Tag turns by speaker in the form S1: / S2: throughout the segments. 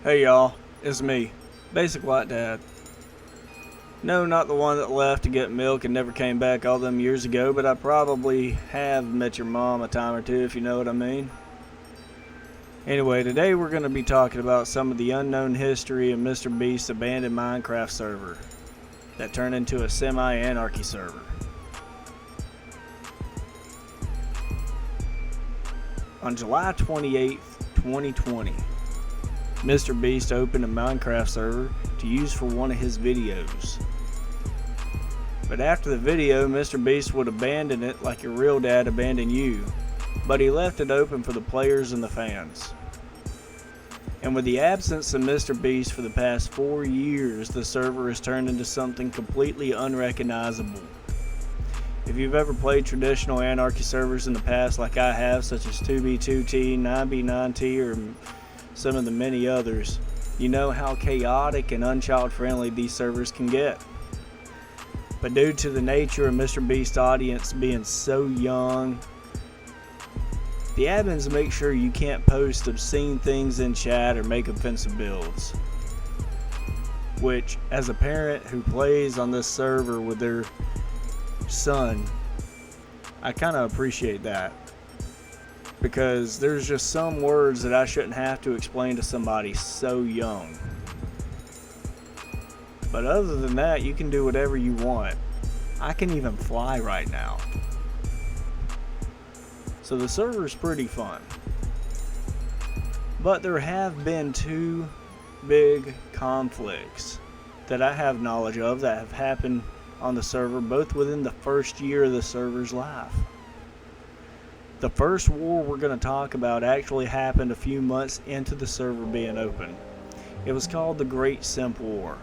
S1: Hey y'all, it's me, Basic White Dad. No, not the one that left to get milk and never came back all them years ago, but I probably have met your mom a time or two, if you know what I mean. Anyway, today we're going to be talking about some of the unknown history of MrBeast's abandoned Minecraft server that turned into a semi-anarchy server. On July 28th, 2020, MrBeast opened a Minecraft server to use for one of his videos. But after the video, MrBeast would abandon it like your real dad abandoned you, but he left it open for the players and the fans. And with the absence of MrBeast for the past 4 years, the server has turned into something completely unrecognizable. If you've ever played traditional Anarchy servers in the past like I have, such as 2B2T, 9B9T, or some of the many others, you know how chaotic and unchild-friendly these servers can get. But due to the nature of MrBeast's audience being so young, the admins make sure you can't post obscene things in chat or make offensive builds. Which, as a parent who plays on this server with their son, I kind of appreciate that. Because there's just some words that I shouldn't have to explain to somebody so young. But other than that, you can do whatever you want. I can even fly right now. So the server's pretty fun. But there have been two big conflicts that I have knowledge of that have happened on the server, both within the first year of the server's life. The first war we're going to talk about actually happened a few months into the server being open. It was called the Great Simp War.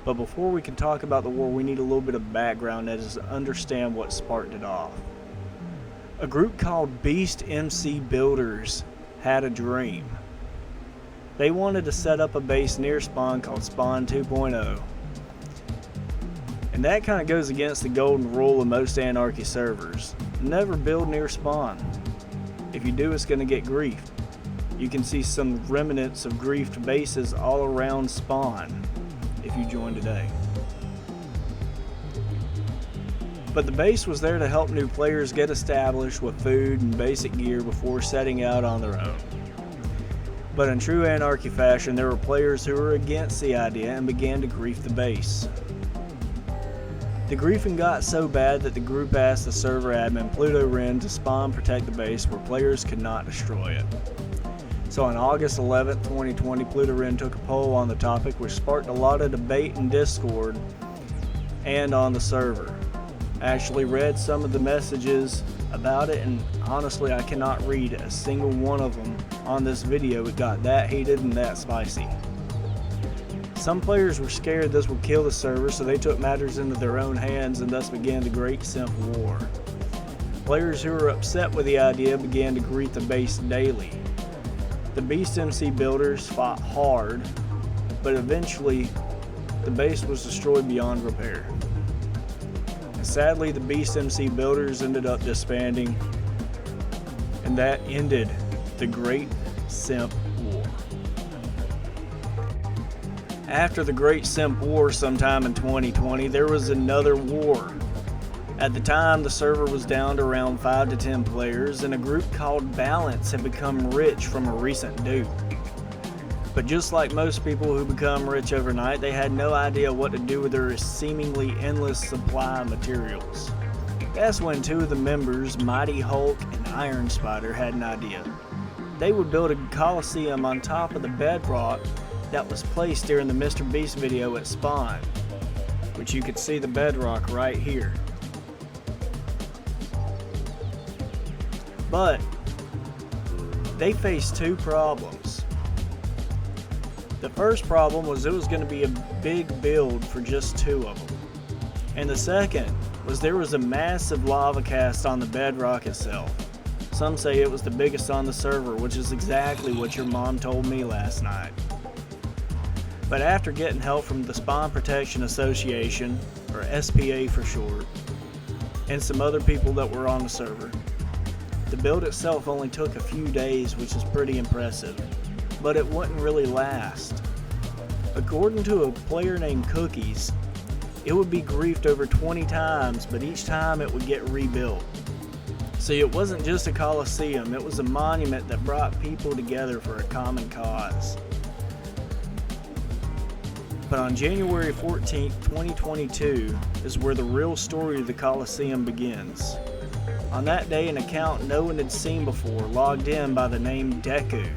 S1: But before we can talk about the war, we need a little bit of background that is to understand what sparked it off. A group called Beast MC Builders had a dream. They wanted to set up a base near Spawn called Spawn 2.0. And that kind of goes against the golden rule of most Anarchy servers. Never build near Spawn. If you do, it's going to get griefed. You can see some remnants of griefed bases all around Spawn if you join today. But the base was there to help new players get established with food and basic gear before setting out on their own. But in true Anarchy fashion, there were players who were against the idea and began to grief the base. The griefing got so bad that the group asked the server admin Pluto Wren to spawn protect the base where players could not destroy it. So on August 11th, 2020, Pluto Wren took a poll on the topic, which sparked a lot of debate in Discord and on the server. I actually read some of the messages about it, and honestly I cannot read a single one of them on this video. It got that heated and that spicy. Some players were scared this would kill the server, so they took matters into their own hands and thus began the Great Simp War. Players who were upset with the idea began to grief the base daily. The Beast MC builders fought hard, but eventually the base was destroyed beyond repair. And sadly, the Beast MC builders ended up disbanding, and that ended the Great Simp War. After the Great Simp War sometime in 2020, there was another war. At the time, the server was down to around 5 to 10 players, and a group called Balance had become rich from a recent dupe. But just like most people who become rich overnight, they had no idea what to do with their seemingly endless supply of materials. That's when two of the members, Mighty Hulk and Iron Spider, had an idea. They would build a coliseum on top of the bedrock that was placed during the MrBeast video at Spawn, which you could see the bedrock right here. But they faced two problems. The first problem was it was going to be a big build for just two of them. And the second was there was a massive lava cast on the bedrock itself. Some say it was the biggest on the server, which is exactly what your mom told me last night. But after getting help from the Spawn Protection Association, or SPA for short, and some other people that were on the server, the build itself only took a few days, which is pretty impressive. but it wouldn't really last. According to a player named Cookies, it would be griefed over 20 times, but each time it would get rebuilt. See, it wasn't just a coliseum, it was a monument that brought people together for a common cause. But on January 14, 2022 is where the real story of the Coliseum begins. On that day, an account no one had seen before logged in by the name Deku,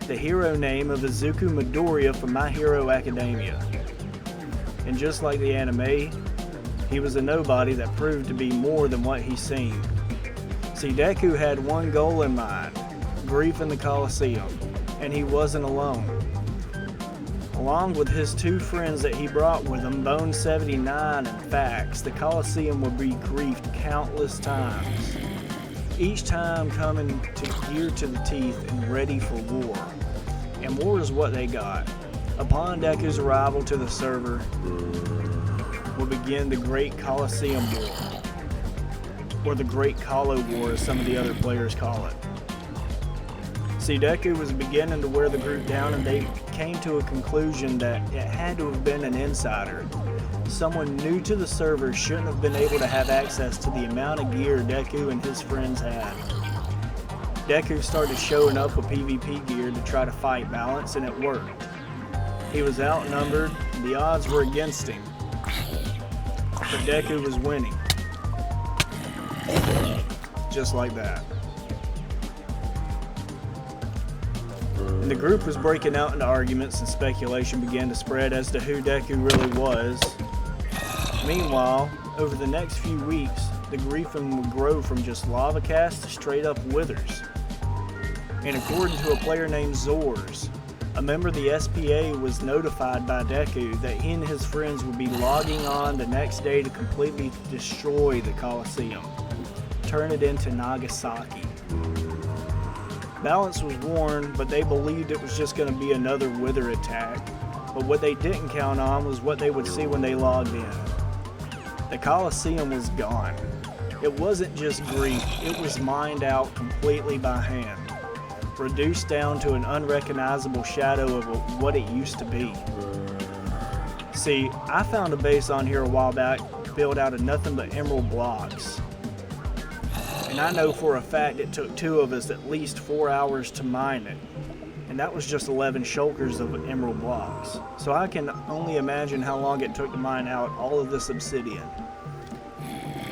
S1: the hero name of Izuku Midoriya from My Hero Academia. And just like the anime, he was a nobody that proved to be more than what he seemed. See, Deku had one goal in mind, grief in the Coliseum, and he wasn't alone. Along with his two friends that he brought with him, Bone 79 and Fax, the Coliseum would be griefed countless times, each time coming geared to the teeth and ready for war. And war is what they got. Upon Deku's arrival to the server, will begin the Great Coliseum War, or the Great Colo War as some of the other players call it. See, Deku was beginning to wear the group down, and they came to a conclusion that it had to have been an insider. Someone new to the server shouldn't have been able to have access to the amount of gear Deku and his friends had. Deku started showing up with PvP gear to try to fight Balance, and it worked. He was outnumbered, and the odds were against him, but Deku was winning. Just like that. And the group was breaking out into arguments, and speculation began to spread as to who Deku really was. Meanwhile, over the next few weeks, the griefing would grow from just lava cast to straight up withers. And according to a player named Zors, a member of the SPA was notified by Deku that he and his friends would be logging on the next day to completely destroy the Coliseum, turn it into Nagasaki. Balance was warned, but they believed it was just going to be another wither attack. But what they didn't count on was what they would see when they logged in. The Coliseum was gone. It wasn't just grief, it was mined out completely by hand, reduced down to an unrecognizable shadow of what it used to be. See, I found a base on here a while back built out of nothing but emerald blocks. And I know for a fact it took two of us at least 4 hours to mine it. And that was just 11 shulkers of emerald blocks. So I can only imagine how long it took to mine out all of this obsidian.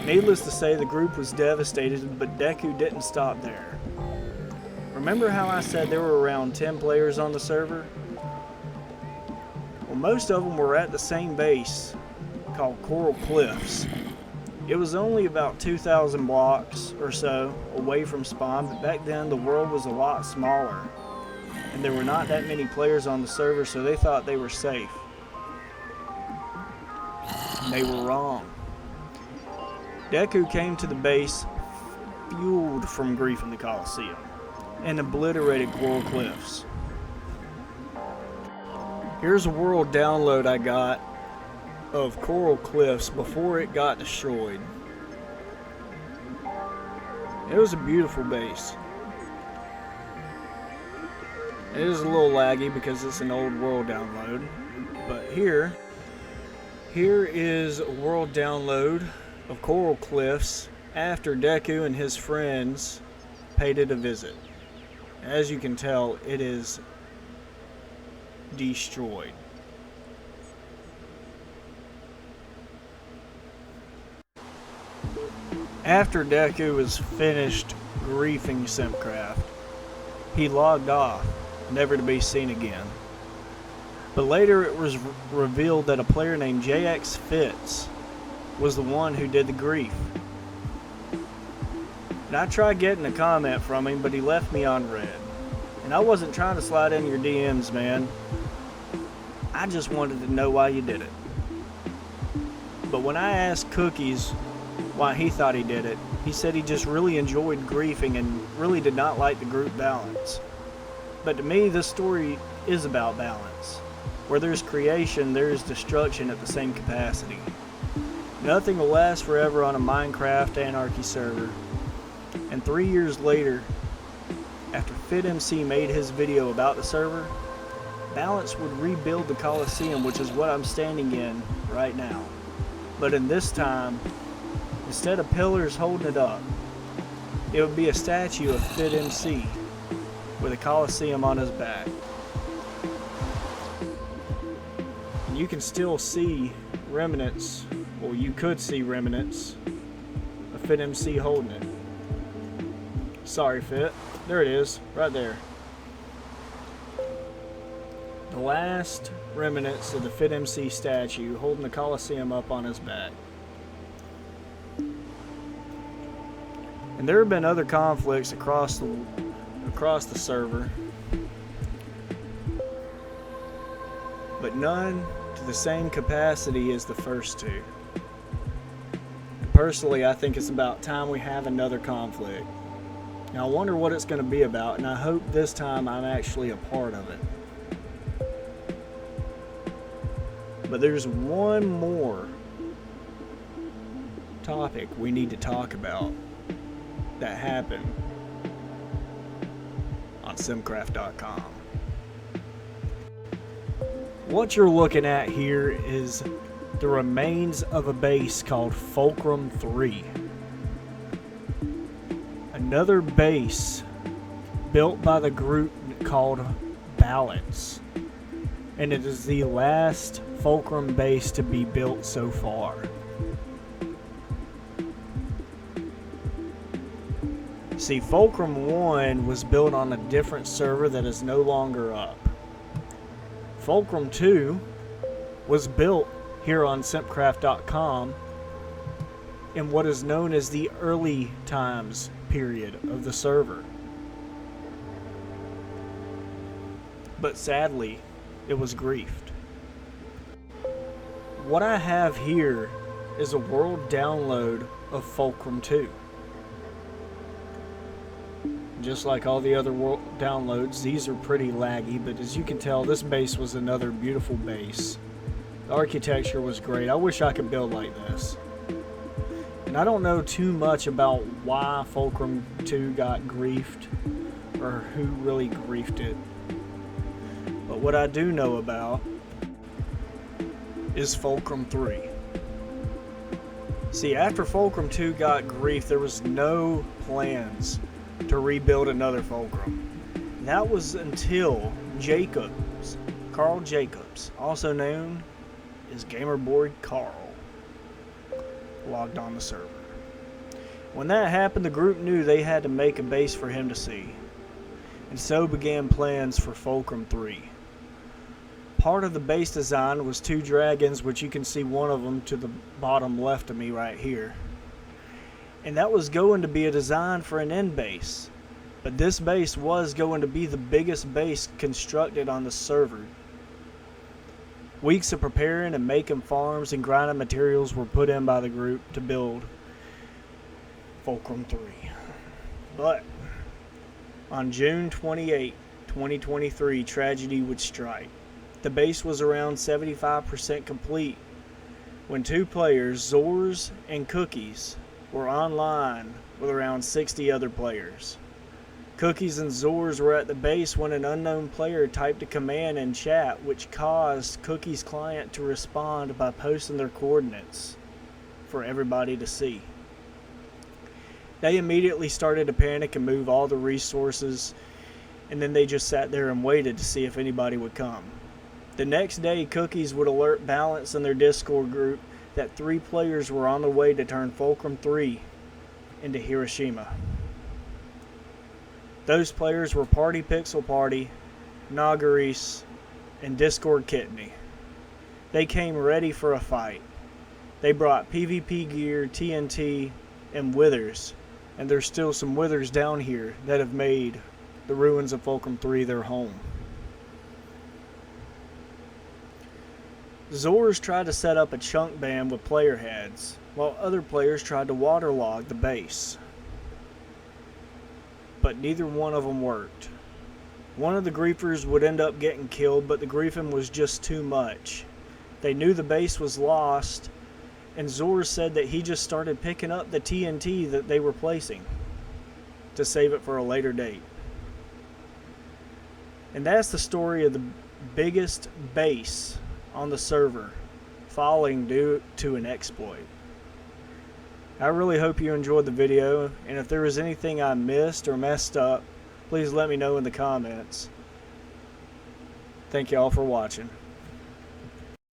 S1: Needless to say, the group was devastated, but Deku didn't stop there. Remember how I said there were around 10 players on the server? Well, most of them were at the same base called Coral Cliffs. It was only about 2,000 blocks or so away from spawn, but back then the world was a lot smaller, and there were not that many players on the server, so they thought they were safe. And they were wrong. Deku came to the base fueled from grief in the Coliseum and obliterated Coral Cliffs. Here's a world download I got of Coral Cliffs before it got destroyed. It was a beautiful base. It is a little laggy because it's an old world download, but here is a world download of Coral Cliffs after Deku and his friends paid it a visit. As you can tell, it is destroyed. After Deku was finished griefing Simpcraft, he logged off, never to be seen again. But later it was revealed that a player named JX Fitz was the one who did the grief. And I tried getting a comment from him, but he left me on red. And I wasn't trying to slide in your DMs, man. I just wanted to know why you did it. But when I asked Cookies why he thought he did it, he said he just really enjoyed griefing and really did not like the group balance. But to me, this story is about balance. Where there's creation, there is destruction at the same capacity. Nothing will last forever on a Minecraft Anarchy server. And 3 years later, After FitMC made his video about the server, Balance would rebuild the Coliseum, which is what I'm standing in right now. But in this time, instead of pillars holding it up, it would be a statue of FitMC with a Coliseum on his back. And you can still see remnants, or you could see remnants of FitMC holding it. Sorry, Fit. There it is, right there. The last remnants of the FitMC statue holding the Coliseum up on his back. And there have been other conflicts across the server, but none to the same capacity as the first two. Personally, I think it's about time we have another conflict. Now, I wonder what it's going to be about, and I hope this time I'm actually a part of it. But there's one more topic we need to talk about that happened on Simpcraft.com. What you're looking at here is the remains of a base called Fulcrum 3. Another base built by the group called Balance. And it is the last Fulcrum base to be built so far. See, Fulcrum 1 was built on a different server that is no longer up. Fulcrum 2 was built here on Simpcraft.com in what is known as the early times period of the server. But sadly, it was griefed. What I have here is a world download of Fulcrum 2. Just like all the other world downloads, these are pretty laggy, but as you can tell, this base was another beautiful base. The architecture was great. I wish I could build like this. And I don't know too much about why Fulcrum 2 got griefed, or who really griefed it. But what I do know about is Fulcrum 3. See, after Fulcrum 2 got griefed, there was no plans to rebuild another Fulcrum. That was until Carl Jacobs, also known as Gamerboard Carl, logged on the server. When that happened, the group knew they had to make a base for him to see, and so began plans for Fulcrum 3. Part of the base design was 2 dragons, which you can see one of them to the bottom left of me right here. And that was going to be a design for an end base. But this base was going to be the biggest base constructed on the server. Weeks of preparing and making farms and grinding materials were put in by the group to build Fulcrum 3. But on June 28, 2023, tragedy would strike. The base was around 75% complete when 2 players, Zors and Cookies, were online with around 60 other players. Cookies and Zors were at the base when an unknown player typed a command in chat which caused Cookies' client to respond by posting their coordinates for everybody to see. They immediately started to panic and move all the resources, and then they just sat there and waited to see if anybody would come. The next day, Cookies would alert Balance in their Discord group that 3 players were on the way to turn Fulcrum 3 into Hiroshima. Those players were Party Pixel Party, Nagaris, and Discord Kidney. They came ready for a fight. They brought PvP gear, TNT, and withers, and there's still some withers down here that have made the ruins of Fulcrum 3 their home. Zors tried to set up a chunk ban with player heads, while other players tried to waterlog the base. But neither one of them worked. One of the griefers would end up getting killed, but the griefing was just too much. They knew the base was lost, and Zors said that he just started picking up the TNT that they were placing to save it for a later date. And that's the story of the biggest base on the server falling due to an exploit. I really hope you enjoyed the video, and if there was anything I missed or messed up, please let me know in the comments. Thank you all for watching.